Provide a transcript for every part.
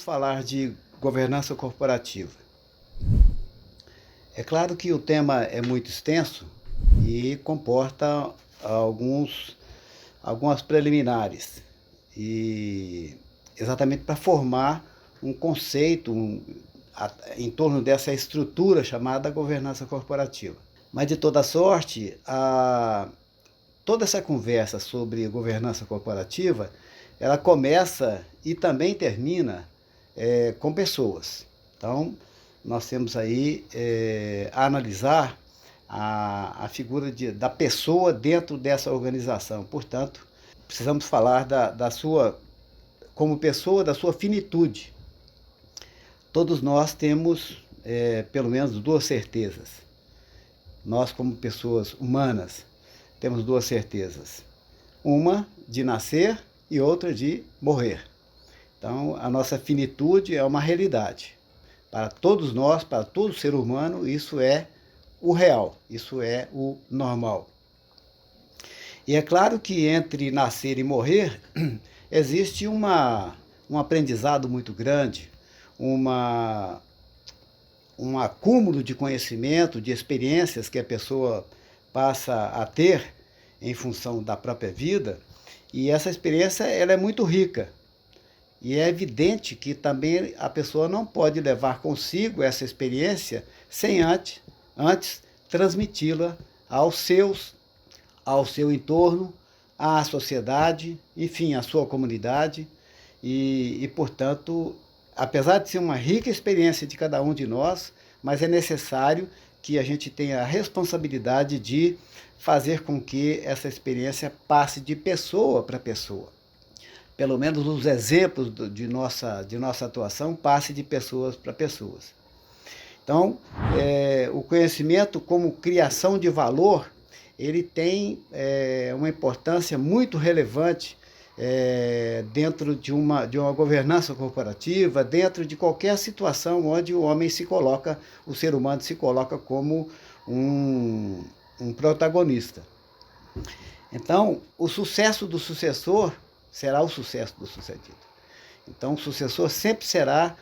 falar de governança corporativa. É claro que o tema é muito extenso e comporta algumas preliminares, e exatamente para formar um conceito em torno dessa estrutura chamada governança corporativa. Mas, de toda sorte, toda essa conversa sobre governança corporativa, ela começa e também termina com pessoas. Então, nós temos aí a analisar a figura da pessoa dentro dessa organização. Portanto, precisamos falar como pessoa, da sua finitude. Todos nós temos pelo menos duas certezas. Nós, como pessoas humanas, temos duas certezas. Uma de nascer e outra de morrer. Então, a nossa finitude é uma realidade. Para todos nós, para todo ser humano, isso é o real, isso é o normal. E é claro que entre nascer e morrer existe um aprendizado muito grande, um acúmulo de conhecimento, de experiências que a pessoa passa a ter em função da própria vida, e essa experiência ela é muito rica. E é evidente que também a pessoa não pode levar consigo essa experiência sem antes transmiti-la ao seu entorno, à sociedade, enfim, à sua comunidade. E, portanto, apesar de ser uma rica experiência de cada um de nós, mas é necessário que a gente tenha a responsabilidade de fazer com que essa experiência passe de pessoa para pessoa. Pelo menos os exemplos de nossa atuação passe de pessoas para pessoas. Então, o conhecimento como criação de valor, ele tem uma importância muito relevante dentro de uma governança corporativa, dentro de qualquer situação onde o homem se coloca, o ser humano se coloca como um protagonista. Então, o sucesso do sucessor será o sucesso do sucedido. Então, o sucessor sempre será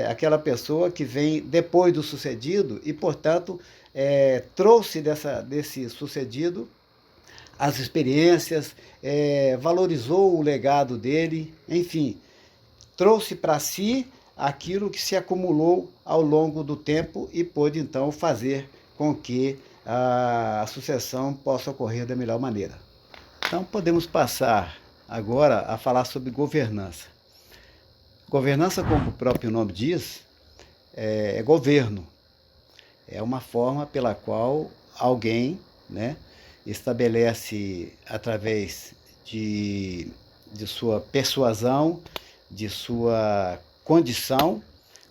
aquela pessoa que vem depois do sucedido e, portanto, trouxe desse sucedido as experiências, valorizou o legado dele, enfim, trouxe para si aquilo que se acumulou ao longo do tempo e pôde, então, fazer com que a sucessão possa ocorrer da melhor maneira. Então, podemos passar agora a falar sobre governança. Governança, como o próprio nome diz, é governo. É uma forma pela qual alguém, estabelece, através de sua persuasão, de sua condição,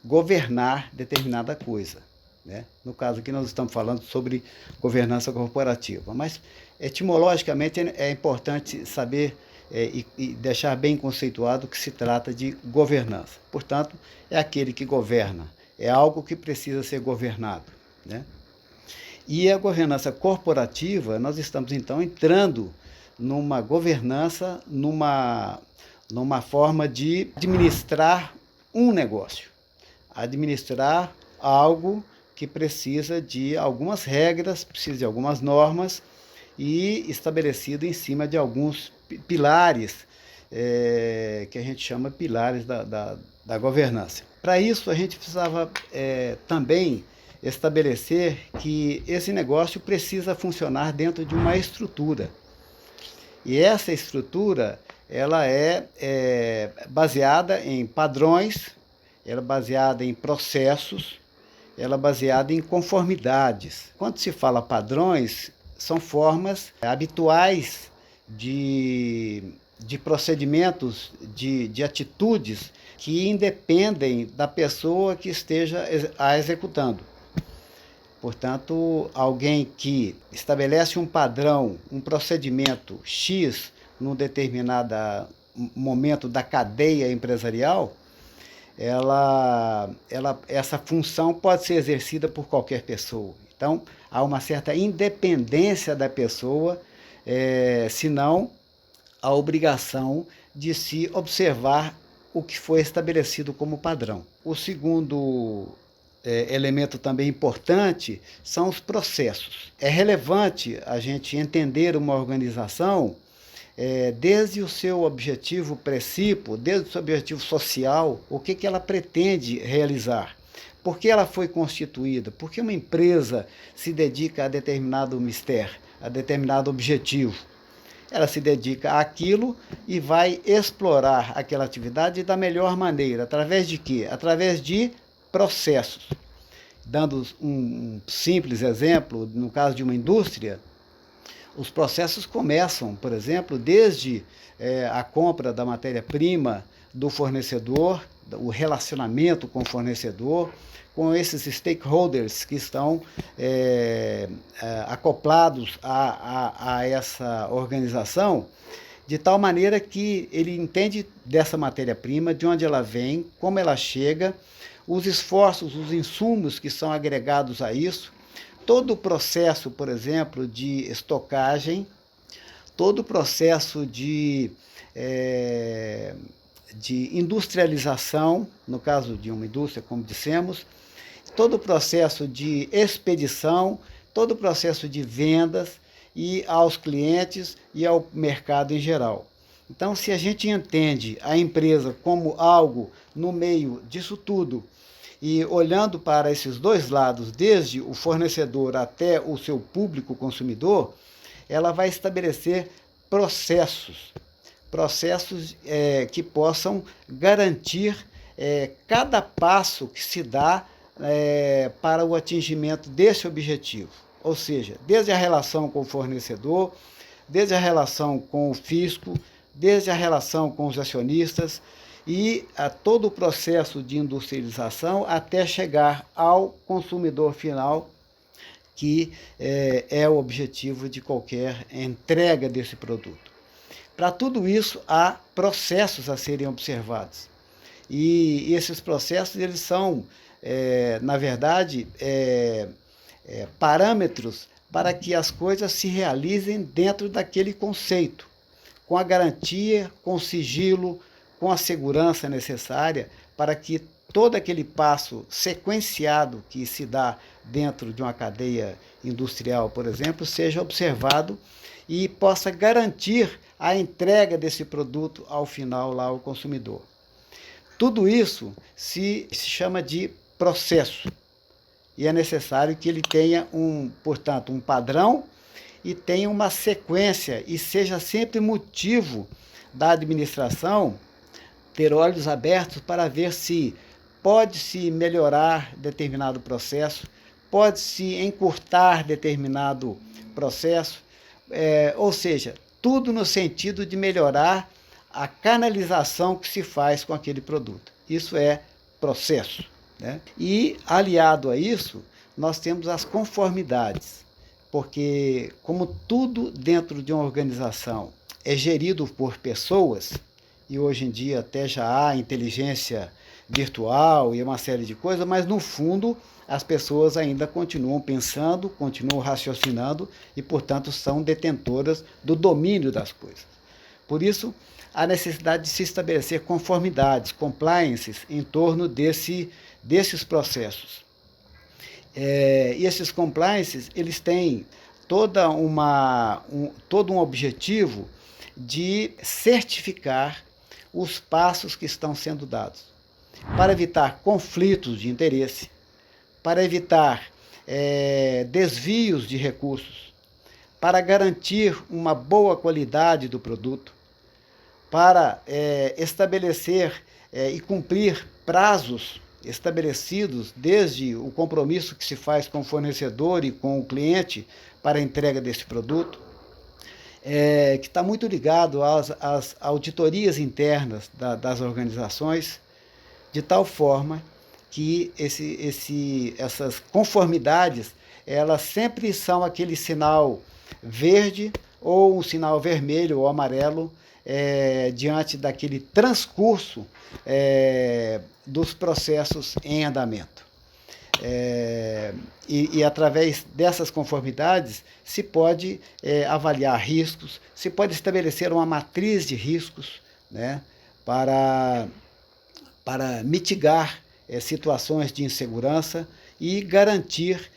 governar determinada coisa. No caso aqui nós estamos falando sobre governança corporativa, mas etimologicamente é importante saber e deixar bem conceituado que se trata de governança. Portanto, é aquele que governa, é algo que precisa ser governado. E a governança corporativa, nós estamos então entrando numa governança, numa forma de administrar um negócio, administrar algo que precisa de algumas regras, precisa de algumas normas e estabelecido em cima de alguns pilares que a gente chama pilares da governança. Para isso, a gente precisava também estabelecer que esse negócio precisa funcionar dentro de uma estrutura. E essa estrutura ela é baseada em padrões, ela é baseada em processos, ela é baseada em conformidades. Quando se fala padrões, são formas habituais de procedimentos, de atitudes que independem da pessoa que esteja a executando. Portanto, alguém que estabelece um padrão, um procedimento X num determinado momento da cadeia empresarial, essa função pode ser exercida por qualquer pessoa. Então, há uma certa independência da pessoa, senão a obrigação de se observar o que foi estabelecido como padrão. O segundo elemento também importante são os processos. É relevante a gente entender uma organização desde o seu objetivo princípio, desde o seu objetivo social, o que ela pretende realizar. Por que ela foi constituída? Por que uma empresa se dedica a determinado mistério, a determinado objetivo? Ela se dedica àquilo e vai explorar aquela atividade da melhor maneira. Através de quê? Através de processos. Dando um simples exemplo, no caso de uma indústria, os processos começam, por exemplo, desde a compra da matéria-prima do fornecedor, o relacionamento com o fornecedor, com esses stakeholders que estão acoplados a essa organização, de tal maneira que ele entende dessa matéria-prima, de onde ela vem, como ela chega, os esforços, os insumos que são agregados a isso, todo o processo, por exemplo, de estocagem, todo o processo de industrialização, no caso de uma indústria, como dissemos, todo o processo de expedição, todo o processo de vendas e aos clientes e ao mercado em geral. Então, se a gente entende a empresa como algo no meio disso tudo, e olhando para esses dois lados, desde o fornecedor até o seu público consumidor, ela vai estabelecer processos que possam garantir cada passo que se dá para o atingimento desse objetivo. Ou seja, desde a relação com o fornecedor, desde a relação com o fisco, desde a relação com os acionistas e a todo o processo de industrialização até chegar ao consumidor final, que é o objetivo de qualquer entrega desse produto. Para tudo isso, há processos a serem observados. E esses processos, eles são, na verdade, parâmetros para que as coisas se realizem dentro daquele conceito, com a garantia, com o sigilo, com a segurança necessária para que todo aquele passo sequenciado que se dá dentro de uma cadeia industrial, por exemplo, seja observado e possa garantir a entrega desse produto ao final, lá ao consumidor. Tudo isso se chama de processo e é necessário que ele tenha, portanto, um padrão e tenha uma sequência e seja sempre motivo da administração ter olhos abertos para ver se pode-se melhorar determinado processo, pode-se encurtar determinado processo, ou seja, tudo no sentido de melhorar a canalização que se faz com aquele produto. Isso é processo, né? E, aliado a isso, nós temos as conformidades, porque como tudo dentro de uma organização é gerido por pessoas, e hoje em dia até já há inteligência virtual e uma série de coisas, mas no fundo as pessoas ainda continuam pensando, continuam raciocinando e, portanto, são detentoras do domínio das coisas. Por isso, a necessidade de se estabelecer conformidades, compliances, em torno desses processos. E esses compliances, eles têm todo um objetivo de certificar os passos que estão sendo dados, para evitar conflitos de interesse, para evitar desvios de recursos, para garantir uma boa qualidade do produto, para estabelecer e cumprir prazos estabelecidos desde o compromisso que se faz com o fornecedor e com o cliente para a entrega desse produto, que está muito ligado às auditorias internas das organizações, de tal forma que essas conformidades, elas sempre são aquele sinal verde ou um sinal vermelho ou amarelo diante daquele transcurso dos processos em andamento. E através dessas conformidades se pode avaliar riscos, se pode estabelecer uma matriz de riscos, né, para para mitigar situações de insegurança e garantir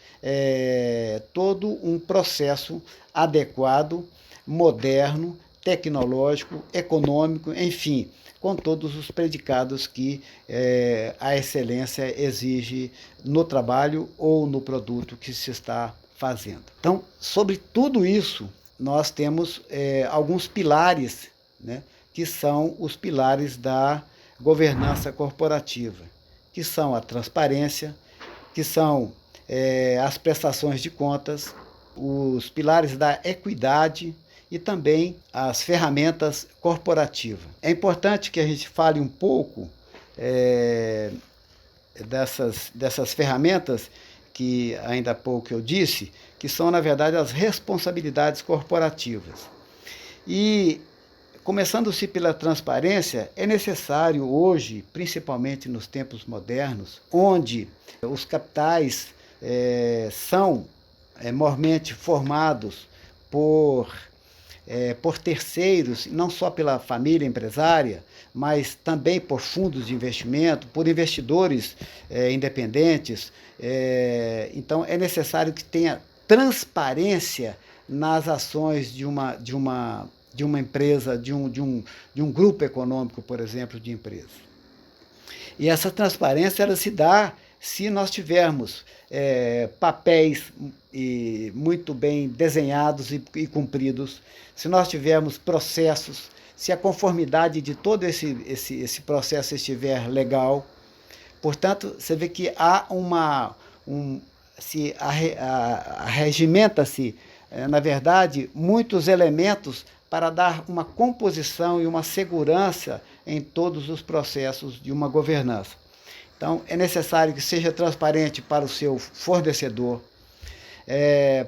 todo um processo adequado, moderno, tecnológico, econômico, enfim, com todos os predicados que a excelência exige no trabalho ou no produto que se está fazendo. Então, sobre tudo isso, nós temos alguns pilares, né, que são os pilares da governança corporativa, que são a transparência, que são as prestações de contas, os pilares da equidade e também as ferramentas corporativas. É importante que a gente fale um pouco dessas ferramentas que ainda há pouco eu disse, que são, na verdade, as responsabilidades corporativas. E, começando-se pela transparência, é necessário hoje, principalmente nos tempos modernos, onde os capitais são mormente formados por terceiros, não só pela família empresária, mas também por fundos de investimento, por investidores independentes. Então, é necessário que tenha transparência nas ações de uma empresa, de um grupo econômico, por exemplo, de empresa. E essa transparência ela se dá se nós tivermos papéis muito bem desenhados e cumpridos, se nós tivermos processos, se a conformidade de todo esse processo estiver legal. Portanto, você vê que há regimenta-se, na verdade, muitos elementos para dar uma composição e uma segurança em todos os processos de uma governança. Então, é necessário que seja transparente para o seu fornecedor,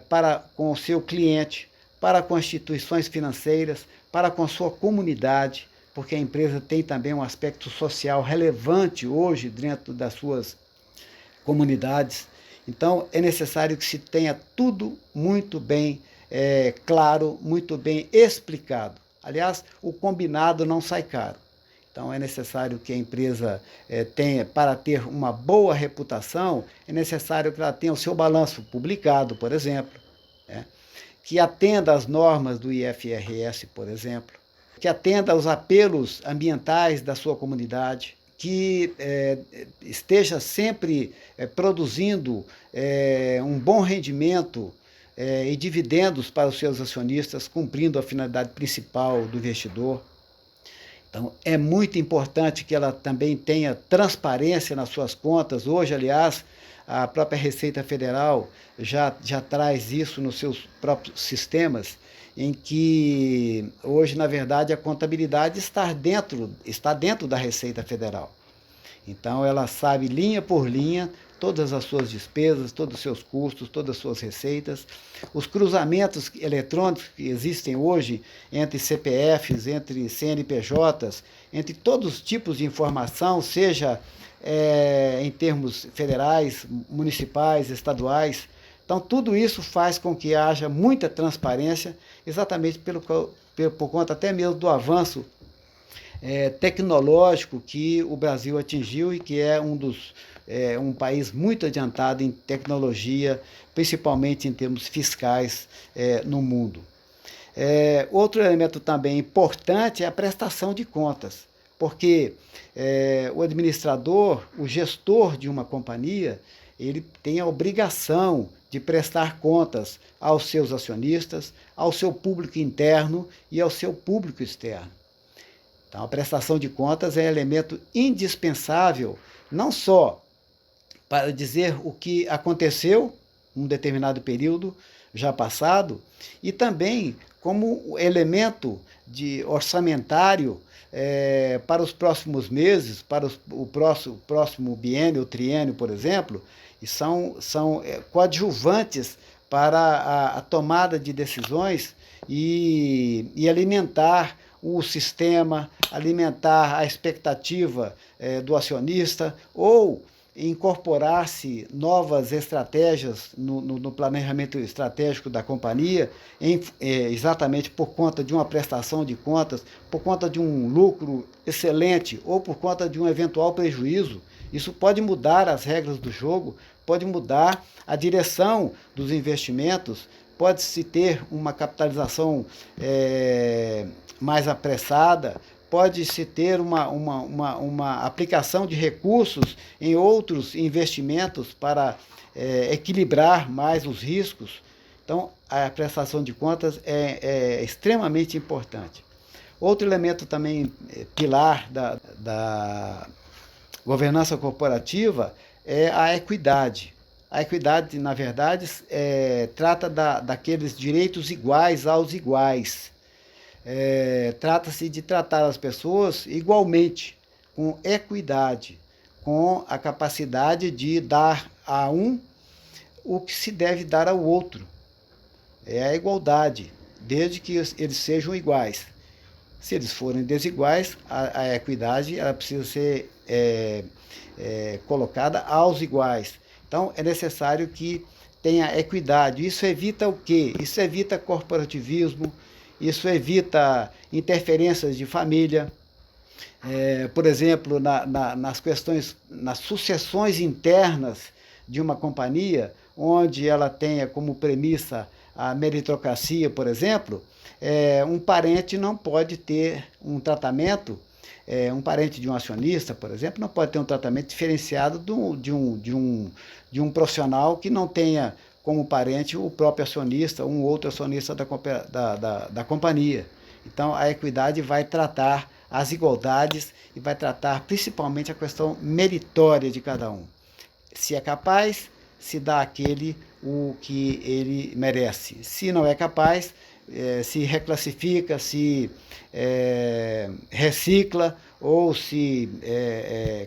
para com o seu cliente, para com instituições financeiras, para com a sua comunidade, porque a empresa tem também um aspecto social relevante hoje dentro das suas comunidades. Então, é necessário que se tenha tudo muito bem claro, muito bem explicado. Aliás, o combinado não sai caro. Então, é necessário que a empresa tenha, para ter uma boa reputação, é necessário que ela tenha o seu balanço publicado, por exemplo, que atenda às normas do IFRS, por exemplo, que atenda aos apelos ambientais da sua comunidade, que esteja sempre produzindo um bom rendimento e dividendos para os seus acionistas, cumprindo a finalidade principal do investidor. Então, é muito importante que ela também tenha transparência nas suas contas. Hoje, aliás, a própria Receita Federal já traz isso nos seus próprios sistemas, em que hoje, na verdade, a contabilidade está dentro da Receita Federal. Então, ela sabe linha por linha todas as suas despesas, todos os seus custos, todas as suas receitas, os cruzamentos eletrônicos que existem hoje entre CPFs, entre CNPJs, entre todos os tipos de informação, seja em termos federais, municipais, estaduais. Então, tudo isso faz com que haja muita transparência, exatamente por conta até mesmo do avanço tecnológico que o Brasil atingiu e que é um país muito adiantado em tecnologia, principalmente em termos fiscais no mundo. Outro elemento também importante é a prestação de contas, porque o administrador, o gestor de uma companhia, ele tem a obrigação de prestar contas aos seus acionistas, ao seu público interno e ao seu público externo. Então, a prestação de contas é elemento indispensável, não só para dizer o que aconteceu em um determinado período já passado, e também como elemento de orçamentário para os próximos meses, para o próximo biênio ou triênio, por exemplo, e são coadjuvantes para a tomada de decisões e alimentar o sistema, alimentar a expectativa do acionista ou incorporar-se novas estratégias no planejamento estratégico da companhia, exatamente por conta de uma prestação de contas, por conta de um lucro excelente ou por conta de um eventual prejuízo. Isso pode mudar as regras do jogo, pode mudar a direção dos investimentos, pode-se ter uma capitalização mais apressada, pode-se ter uma aplicação de recursos em outros investimentos para equilibrar mais os riscos. Então, a prestação de contas é extremamente importante. Outro elemento também, pilar da governança corporativa, é a equidade. A equidade, na verdade, trata daqueles direitos iguais aos iguais. Trata-se de tratar as pessoas igualmente, com equidade, com a capacidade de dar a um o que se deve dar ao outro. É a igualdade, desde que eles sejam iguais. Se eles forem desiguais, a equidade ela precisa ser colocada aos iguais. Então, é necessário que tenha equidade. Isso evita o quê? Isso evita corporativismo, isso evita interferências de família. Por exemplo, nas questões, nas sucessões internas de uma companhia, onde ela tenha como premissa a meritocracia, por exemplo, um parente não pode ter um tratamento, um parente de um acionista, por exemplo, não pode ter um tratamento diferenciado de um profissional que não tenha como parente o próprio acionista, um outro acionista da companhia. Então, a equidade vai tratar as igualdades e vai tratar principalmente a questão meritória de cada um. Se é capaz, se dá àquele o que ele merece. Se não é capaz, se reclassifica, se recicla ou se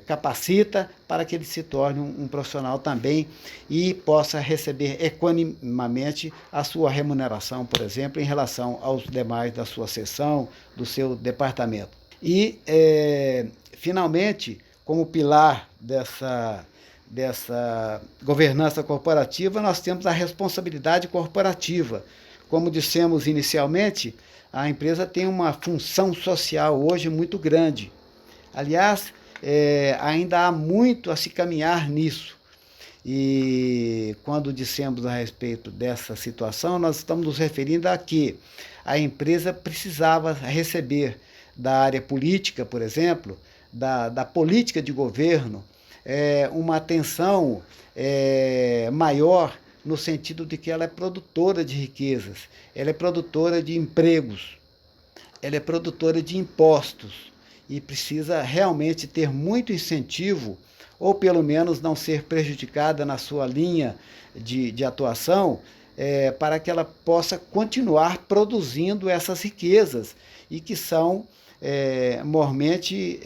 capacita para que ele se torne um profissional também e possa receber equanimamente a sua remuneração, por exemplo, em relação aos demais da sua seção, do seu departamento. E, finalmente, como pilar dessa governança corporativa, nós temos a responsabilidade corporativa. Como dissemos inicialmente, a empresa tem uma função social hoje muito grande. Aliás, ainda há muito a se caminhar nisso. E quando dissemos a respeito dessa situação, nós estamos nos referindo a que a empresa precisava receber da área política, por exemplo, da política de governo, uma atenção maior no sentido de que ela é produtora de riquezas, ela é produtora de empregos, ela é produtora de impostos e precisa realmente ter muito incentivo, ou pelo menos não ser prejudicada na sua linha de atuação, para que ela possa continuar produzindo essas riquezas e que são mormente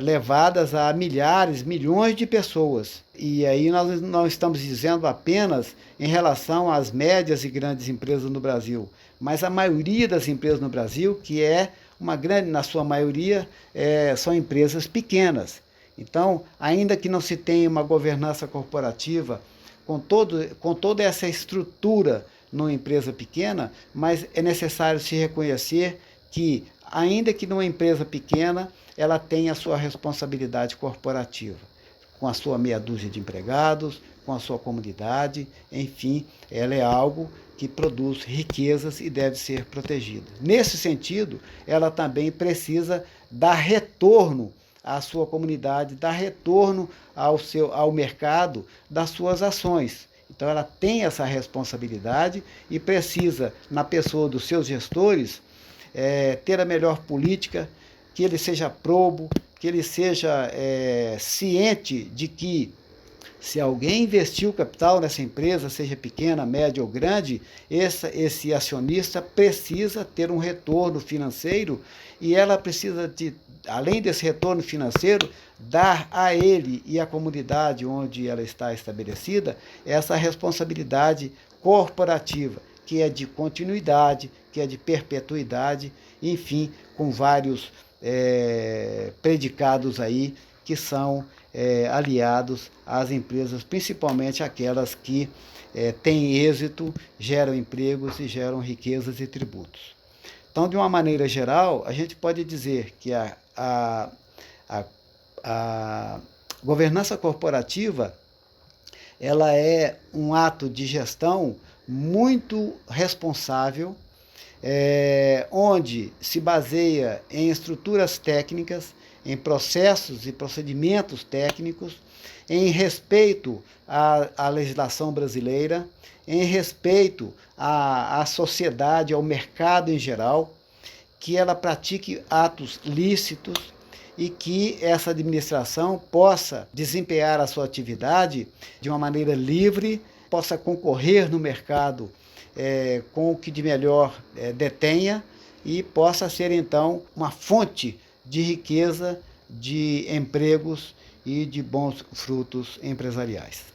levadas a milhares, milhões de pessoas. E aí nós não estamos dizendo apenas em relação às médias e grandes empresas no Brasil, mas a maioria das empresas no Brasil, que uma grande, na sua maioria, são empresas pequenas. Então, ainda que não se tenha uma governança corporativa com toda essa estrutura numa empresa pequena, mas é necessário se reconhecer que, ainda que numa empresa pequena, ela tem a sua responsabilidade corporativa, com a sua meia dúzia de empregados, com a sua comunidade, enfim, ela é algo que produz riquezas e deve ser protegida. Nesse sentido, ela também precisa dar retorno à sua comunidade, dar retorno ao mercado das suas ações. Então, ela tem essa responsabilidade e precisa, na pessoa dos seus gestores, ter a melhor política, que ele seja probo, que ele seja ciente de que se alguém investiu capital nessa empresa, seja pequena, média ou grande, esse acionista precisa ter um retorno financeiro e ela precisa, além desse retorno financeiro, dar a ele e à comunidade onde ela está estabelecida essa responsabilidade corporativa, que é de continuidade, que é de perpetuidade, enfim, com vários predicados aí que são aliados às empresas, principalmente aquelas que têm êxito, geram empregos e geram riquezas e tributos. Então, de uma maneira geral, a gente pode dizer que a governança corporativa ela é um ato de gestão muito responsável, onde se baseia em estruturas técnicas, em processos e procedimentos técnicos, em respeito à legislação brasileira, em respeito à sociedade, ao mercado em geral, que ela pratique atos lícitos e que essa administração possa desempenhar a sua atividade de uma maneira livre, possa concorrer no mercado com o que de melhor detenha e possa ser, então, uma fonte de riqueza, de empregos e de bons frutos empresariais.